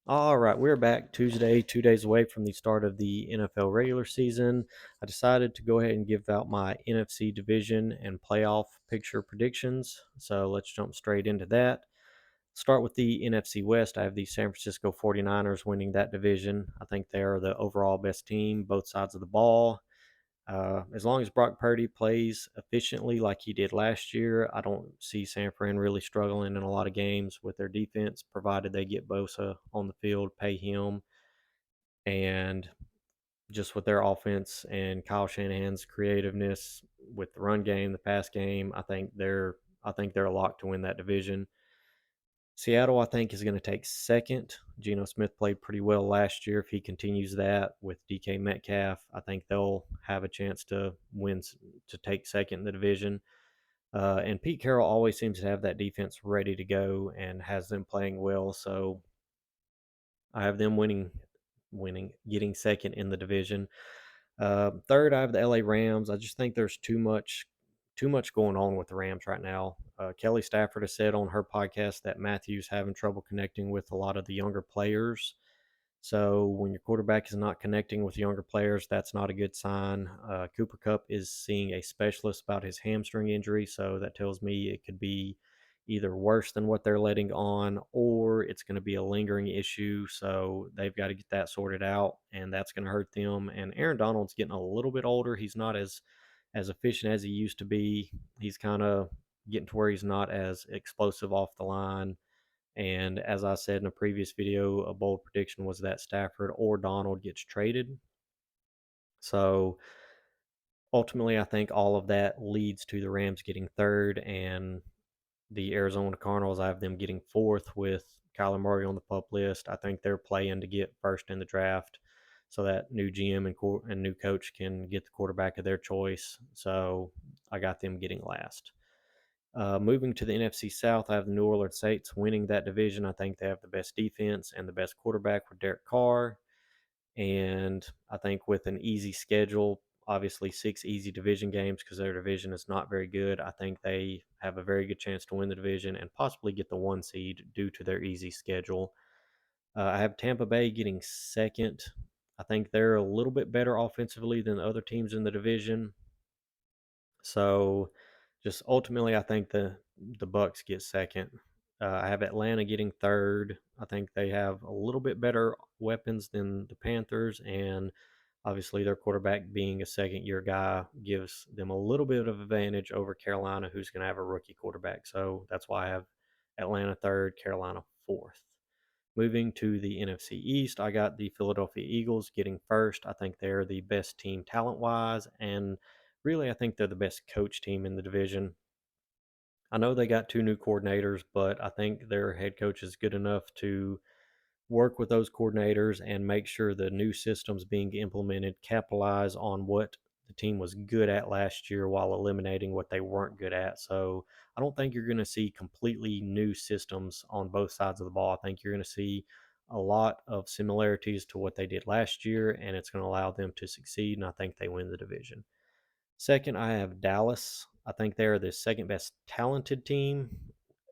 All right, we're back Tuesday, 2 days away from the start of the NFL regular season. I decided to go ahead and give out my NFC Division and playoff picture predictions. So let's jump straight into that. Start with the NFC West. I have the San Francisco 49ers winning that division. I think they are the overall best team, both sides of the ball. As long as Brock Purdy plays efficiently like he did last year, I don't see San Fran really struggling in a lot of games with their defense, provided they get Bosa on the field, pay him, and just with their offense and Kyle Shanahan's creativeness with the run game, the pass game, I think they're a lock to win that division. Seattle, I think, is going to take second. Geno Smith played pretty well last year. If he continues that with DK Metcalf, I think they'll have a chance to win, to take second in the division. And Pete Carroll always seems to have that defense ready to go and has them playing well. So I have them getting second in the division. Third, I have the LA Rams. I just think there's too much going on with the Rams right now. Kelly Stafford has said on her podcast that Matthew's having trouble connecting with a lot of the younger players. So when your quarterback is not connecting with younger players, that's not a good sign. Cooper Cup is seeing a specialist about his hamstring injury, so that tells me it could be either worse than what they're letting on, or it's going to be a lingering issue. So they've got to get that sorted out, and that's going to hurt them. And Aaron Donald's getting a little bit older. He's not as efficient as he used to be. He's kind of getting to where he's not as explosive off the line. And as I said in a previous video, a bold prediction was that Stafford or Donald gets traded. So ultimately, I think all of that leads to the Rams getting third, and the Arizona Cardinals, I have them getting fourth with Kyler Murray on the pup list. I think they're playing to get first in the draft so that new GM and new coach can get the quarterback of their choice. So I got them getting last. Moving to the NFC South, I have the New Orleans Saints winning that division. I think they have the best defense and the best quarterback with Derek Carr. And I think with an easy schedule, obviously 6 easy division games because their division is not very good, I think they have a very good chance to win the division and possibly get the 1 seed due to their easy schedule. I have Tampa Bay getting second. I think they're a little bit better offensively than the other teams in the division. So, just ultimately, I think the Bucks get second. I have Atlanta getting third. I think they have a little bit better weapons than the Panthers, and obviously their quarterback being a second-year guy gives them a little bit of advantage over Carolina, who's going to have a rookie quarterback. So that's why I have Atlanta third, Carolina fourth. Moving to the NFC East, I got the Philadelphia Eagles getting first. I think they're the best team talent wise, and really, I think they're the best coach team in the division. I know they got 2 new coordinators, but I think their head coach is good enough to work with those coordinators and make sure the new systems being implemented capitalize on what the team was good at last year while eliminating what they weren't good at. So I don't think you're going to see completely new systems on both sides of the ball. I think you're going to see a lot of similarities to what they did last year, and it's going to allow them to succeed. And I think they win the division. Second, I have Dallas. I think they're the second best talented team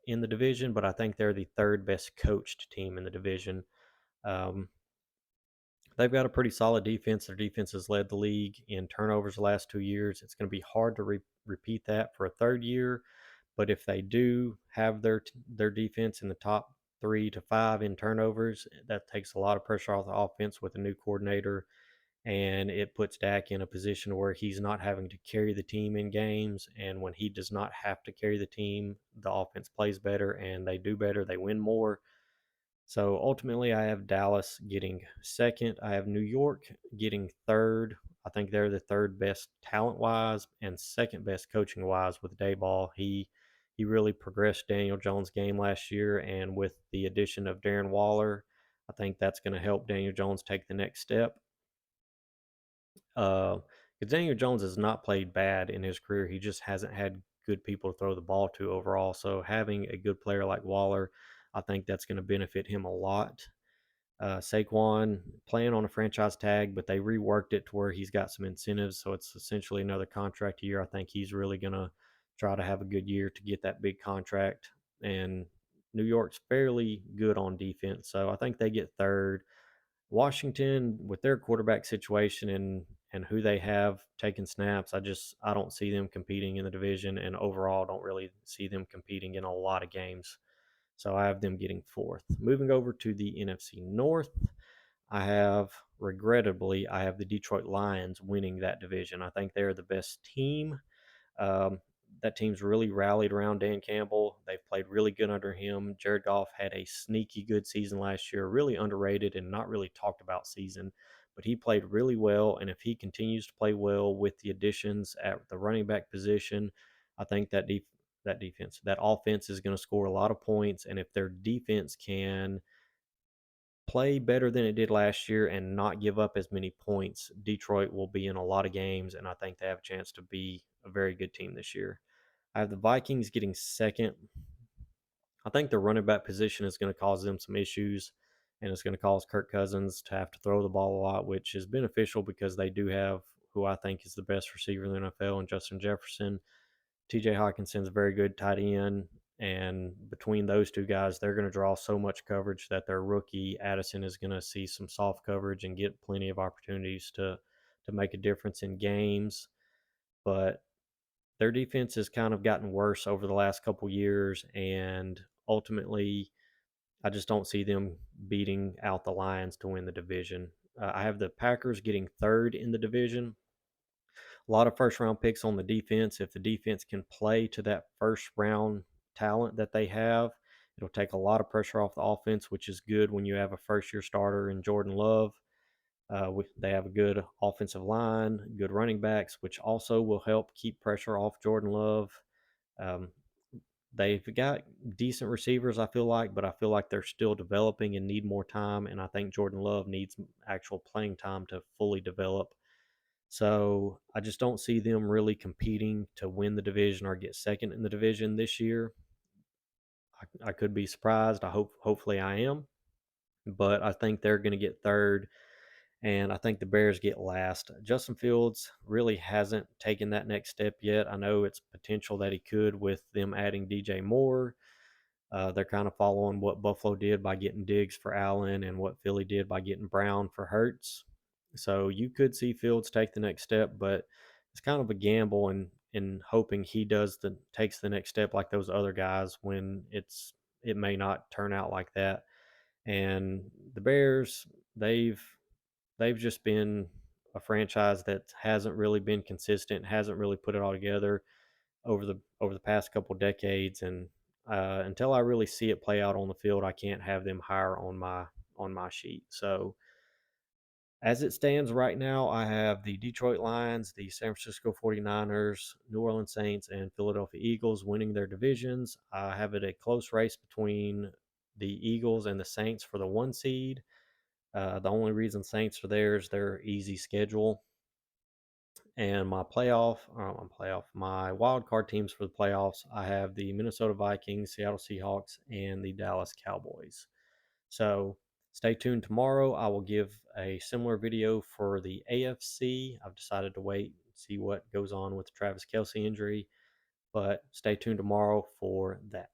in the division, but I think they're the third best coached team in the division. Um, they've got a pretty solid defense. Their defense has led the league in turnovers the last 2 years. It's going to be hard to repeat that for a third year, but if they do have their defense in the top 3 to 5 in turnovers, that takes a lot of pressure off the offense with a new coordinator, and it puts Dak in a position where he's not having to carry the team in games. And when he does not have to carry the team, the offense plays better and they do better. They win more. So ultimately, I have Dallas getting second. I have New York getting third. I think they're the third best talent wise and second best coaching wise with Dayball. He really progressed Daniel Jones' game last year, and with the addition of Darren Waller, I think that's going to help Daniel Jones take the next step. Uh, Daniel Jones has not played bad in his career. He just hasn't had good people to throw the ball to overall. So having a good player like Waller, I think that's going to benefit him a lot. Saquon playing on a franchise tag, but they reworked it to where he's got some incentives. So it's essentially another contract year. I think he's really going to try to have a good year to get that big contract. And New York's fairly good on defense, so I think they get third. Washington, with their quarterback situation and who they have taking snaps, I don't see them competing in the division, and overall don't really see them competing in a lot of games. So I have them getting fourth. Moving over to the NFC North, regrettably, I have the Detroit Lions winning that division. I think they're the best team. um, that team's really rallied around Dan Campbell. They've played really good under him. Jared Goff had a sneaky good season last year, really underrated and not really talked about season, but he played really well. And if he continues to play well with the additions at the running back position, I think that offense is going to score a lot of points. And if their defense can play better than it did last year and not give up as many points, Detroit will be in a lot of games, and I think they have a chance to be a very good team this year. I have the Vikings getting second. I think the running back position is going to cause them some issues, and it's going to cause Kirk Cousins to have to throw the ball a lot, which is beneficial because they do have who I think is the best receiver in the NFL, and Justin Jefferson. TJ Hawkinson's a very good tight end. And between those two guys, they're going to draw so much coverage that their rookie Addison is going to see some soft coverage and get plenty of opportunities to make a difference in games. But their defense has kind of gotten worse over the last couple years, and ultimately, I just don't see them beating out the Lions to win the division. I have the Packers getting third in the division. A lot of first round picks on the defense. If the defense can play to that first round talent that they have, it'll take a lot of pressure off the offense, which is good when you have a first year starter in Jordan Love. They have a good offensive line, good running backs, which also will help keep pressure off Jordan Love. Um, they've got decent receivers, I feel like, but I feel like they're still developing and need more time. And I think Jordan Love needs actual playing time to fully develop. So I just don't see them really competing to win the division or get second in the division this year. I could be surprised. Hopefully I am, but I think they're going to get third, and I think the Bears get last. Justin Fields really hasn't taken that next step yet. I know it's potential that he could with them adding DJ Moore. They're kind of following what Buffalo did by getting Diggs for Allen and what Philly did by getting Brown for Hurts. So you could see Fields take the next step, but it's kind of a gamble in hoping he takes the next step like those other guys when it may not turn out like that. And the Bears, they've they've just been a franchise that hasn't really been consistent, hasn't really put it all together over the past couple decades, and until I really see it play out on the field, I can't have them higher on my sheet. So as it stands right now, I have the Detroit Lions, the San Francisco 49ers, New Orleans Saints, and Philadelphia Eagles winning their divisions. I have it a close race between the Eagles and the Saints for the one seed. The only reason Saints are there is their easy schedule. And my wild card teams for the playoffs, I have the Minnesota Vikings, Seattle Seahawks, and the Dallas Cowboys. So stay tuned tomorrow. I will give a similar video for the AFC. I've decided to wait and see what goes on with the Travis Kelce injury, but stay tuned tomorrow for that.